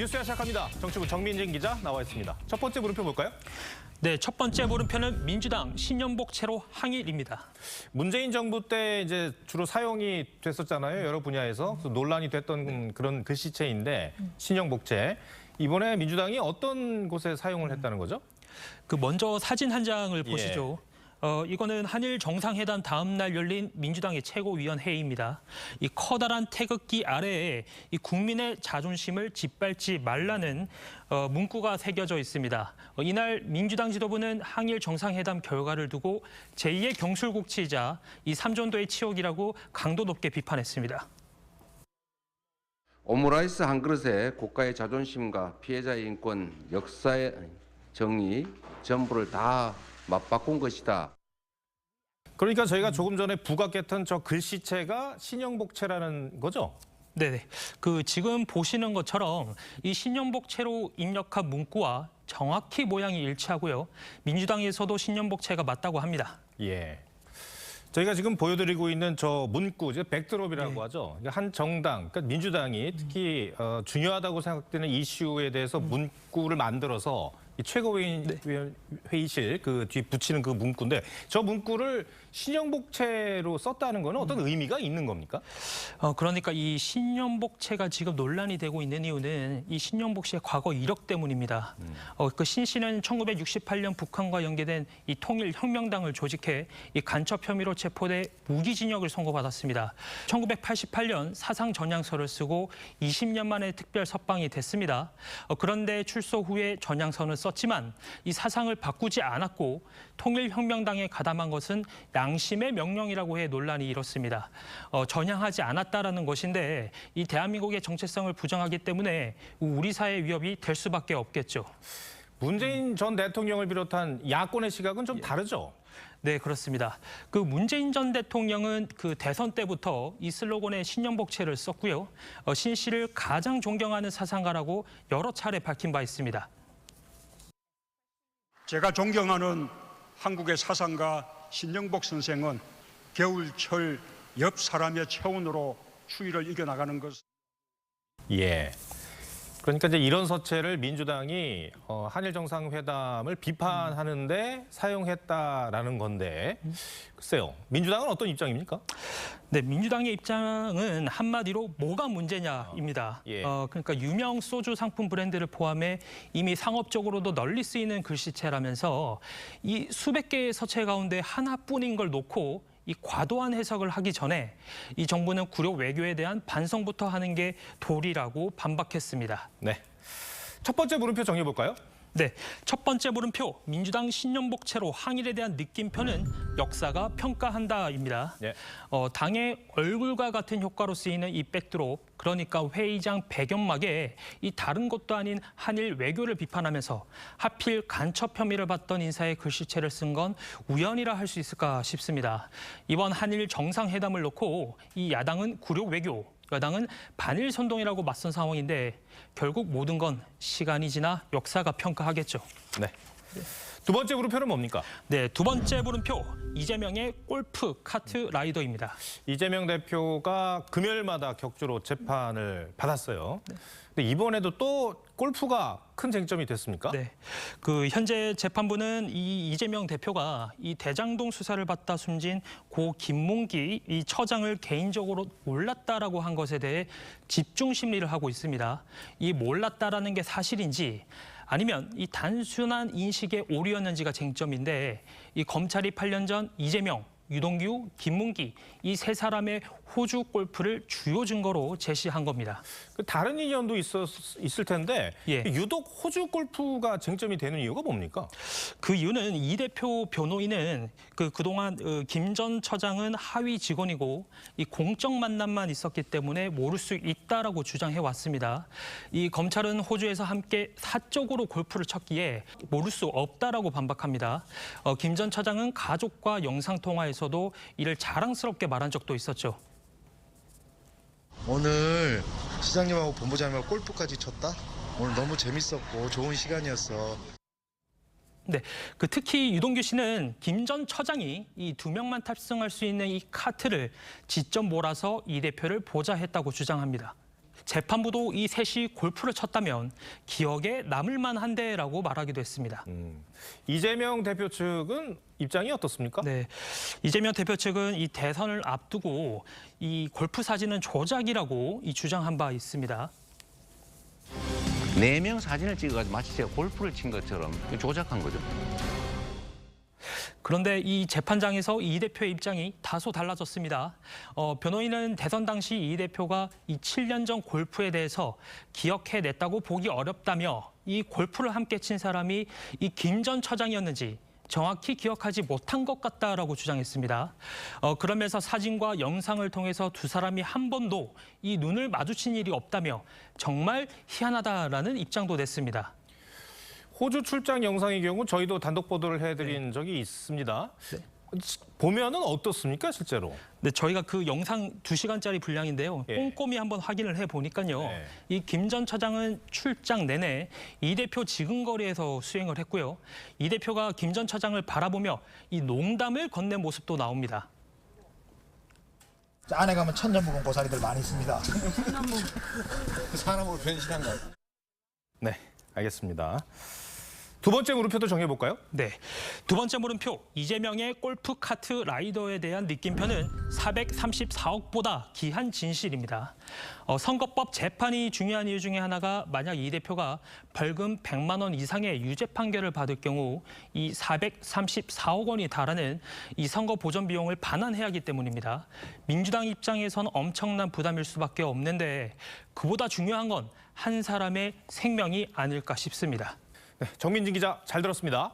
뉴스야 시작합니다. 정치부 정민진 기자 나와 있습니다. 첫 번째 물음표 볼까요? 네, 첫 번째 물음표는 민주당 신년복채로 항일입니다. 문재인 정부 때 이제 주로 사용이 됐었잖아요. 여러 분야에서 논란이 됐던 그런 글씨체인데 신형복채. 이번에 민주당이 어떤 곳에 사용을 했다는 거죠? 먼저 사진 한 장을 보시죠. 이거는 한일 정상회담 다음 날 열린 민주당의 최고위원회의입니다. 이 커다란 태극기 아래에 이 국민의 자존심을 짓밟지 말라는 문구가 새겨져 있습니다. 이날 민주당 지도부는 한일 정상회담 결과를 두고 제2의 경술국치이자 이 삼전도의 치욕이라고 강도 높게 비판했습니다. 오므라이스 한 그릇에 국가의 자존심과 피해자의 인권, 역사의 정의 전부를 다 맞바꾼 것이다. 그러니까 저희가 조금 전에 부각했던 저 글씨체가 신형복채라는 거죠? 네네. 지금 보시는 것처럼 이 신년복채로 입력한 문구와 정확히 모양이 일치하고요. 민주당에서도 신년복채가 맞다고 합니다. 예. 저희가 지금 보여드리고 있는 저 문구, 백드롭이라고 하죠. 그러니까 한 정당, 그러니까 민주당이 특히 중요하다고 생각되는 이슈에 대해서 문구를 만들어서 이 최고위원회의실 그 뒤 붙이는 그 문구인데 저 문구를 신형복채로 썼다는 거는 어떤 의미가 있는 겁니까? 그러니까 이 신년복채가 지금 논란이 되고 있는 이유는 이 신년복채의 과거 이력 때문입니다. 신 씨는 1968년 북한과 연계된 이 통일혁명당을 조직해 이 간첩 혐의로 체포돼 무기징역을 선고받았습니다. 1988년 사상 전향서를 쓰고 20년 만에 특별 석방이 됐습니다. 그런데 출소 후에 전향서는 썼지만 이 사상을 바꾸지 않았고 통일혁명당에 가담한 것은 양심의 명령이라고 해 논란이 일었습니다. 전향하지 않았다라는 것인데 이 대한민국의 정체성을 부정하기 때문에 우리 사회의 위협이 될 수밖에 없겠죠. 문재인 전 대통령을 비롯한 야권의 시각은 좀 다르죠? 네, 그렇습니다. 문재인 전 대통령은 대선 때부터 이 슬로건에 신년복채를 썼고요. 신 씨를 가장 존경하는 사상가라고 여러 차례 밝힌 바 있습니다. 제가 존경하는 한국의 사상가 신영복 선생은 겨울철 옆 사람의 체온으로 추위를 이겨나가는 것. 예. 그러니까 이제 이런 서체를 민주당이 한일 정상회담을 비판하는데 사용했다라는 건데 글쎄요. 민주당은 어떤 입장입니까? 네, 민주당의 입장은 한마디로 뭐가 문제냐입니다. 예. 그러니까 유명 소주 상품 브랜드를 포함해 이미 상업적으로도 널리 쓰이는 글씨체라면서 이 수백 개의 서체 가운데 하나뿐인 걸 놓고 이 과도한 해석을 하기 전에 이 정부는 구려 외교에 대한 반성부터 하는 게 도리라고 반박했습니다. 네. 첫 번째 물음표 정리해 볼까요? 네, 첫 번째 물음표 민주당 신년복채로 항일에 대한 느낌표는 역사가 평가한다입니다. 예. 당의 얼굴과 같은 효과로 쓰이는 이 백드롭, 그러니까 회의장 배경막에 이 다른 것도 아닌 한일 외교를 비판하면서 하필 간첩 혐의를 받던 인사의 글씨체를 쓴 건 우연이라 할 수 있을까 싶습니다. 이번 한일 정상회담을 놓고 이 야당은 구려 외교, 여당은 반일 선동이라고 맞선 상황인데 결국 모든 건 시간이 지나 역사가 평가하겠죠. 네. 두 번째 물음표는 뭡니까? 네, 두 번째 물음표 이재명의 골프 카트 라이더입니다. 이재명 대표가 금요일마다 격주로 재판을 받았어요. 근데 이번에도 또 골프가 큰 쟁점이 됐습니까? 네, 현재 재판부는 이 이재명 대표가 이 대장동 수사를 받다 숨진 고 김문기 이 처장을 개인적으로 몰랐다라고 한 것에 대해 집중 심리를 하고 있습니다. 이 몰랐다라는 게 사실인지 아니면 이 단순한 인식의 오류였는지가 쟁점인데 이 검찰이 8년 전 이재명, 유동규, 김문기 이 세 사람의 호주 골프를 주요 증거로 제시한 겁니다. 다른 인연도 있을 텐데 예. 유독 호주 골프가 쟁점이 되는 이유가 뭡니까? 그 이유는 이 대표 변호인은 그동안 김 전 처장은 하위 직원이고 이 공적 만남만 있었기 때문에 모를 수 있다라고 주장해 왔습니다. 이 검찰은 호주에서 함께 사적으로 골프를 쳤기에 모를 수 없다라고 반박합니다. 김 전 처장은 가족과 영상 통화에서도 이를 자랑스럽게 말한 적도 있었죠. 오늘 시장님하고 본부장님하고 골프까지 쳤다? 오늘 너무 재밌었고 좋은 시간이었어. 네, 특히 유동규 씨는 김 전 처장이 이 2명만 탑승할 수 있는 이 카트를 직접 몰아서 이 대표를 보좌했다고 주장합니다. 재판부도 이 셋이 골프를 쳤다면 기억에 남을 만한데라고 말하기도 했습니다. 이재명 대표 측은 입장이 어떻습니까? 네, 이재명 대표 측은 이 대선을 앞두고 이 골프 사진은 조작이라고 주장한 바 있습니다. 4명 사진을 찍어가지고 마치 제가 골프를 친 것처럼 조작한 거죠. 그런데 이 재판장에서 이 대표의 입장이 다소 달라졌습니다. 변호인은 대선 당시 이 대표가 이 7년 전 골프에 대해서 기억해냈다고 보기 어렵다며 이 골프를 함께 친 사람이 이 김 전 처장이었는지 정확히 기억하지 못한 것 같다라고 주장했습니다. 그러면서 사진과 영상을 통해서 두 사람이 한 번도 이 눈을 마주친 일이 없다며 정말 희한하다라는 입장도 냈습니다. 호주 출장 영상의 경우 저희도 단독 보도를 해드린 적이 있습니다. 보면은 어떻습니까, 실제로? 네, 저희가 그 영상 2시간짜리 분량인데요. 예. 꼼꼼히 한번 확인을 해보니까요. 네. 이 김 전 차장은 출장 내내 이 대표 지근거리에서 수행을 했고요. 이 대표가 김 전 차장을 바라보며 이 농담을 건넨 모습도 나옵니다. 안에 가면 천년무공 고사리들 많이 있습니다. 사람으로 변신한 거. 네, 알겠습니다. 두 번째 물음표도 정해볼까요? 네, 두 번째 물음표, 이재명의 골프 카트 라이더에 대한 느낌표는 434억보다 귀한 진실입니다. 선거법 재판이 중요한 이유 중에 하나가 만약 이 대표가 벌금 100만 원 이상의 유죄 판결을 받을 경우 이 434억 원이 달하는 이 선거 보전 비용을 반환해야 하기 때문입니다. 민주당 입장에선 엄청난 부담일 수밖에 없는데 그보다 중요한 건 한 사람의 생명이 아닐까 싶습니다. 네, 정민진 기자 잘 들었습니다.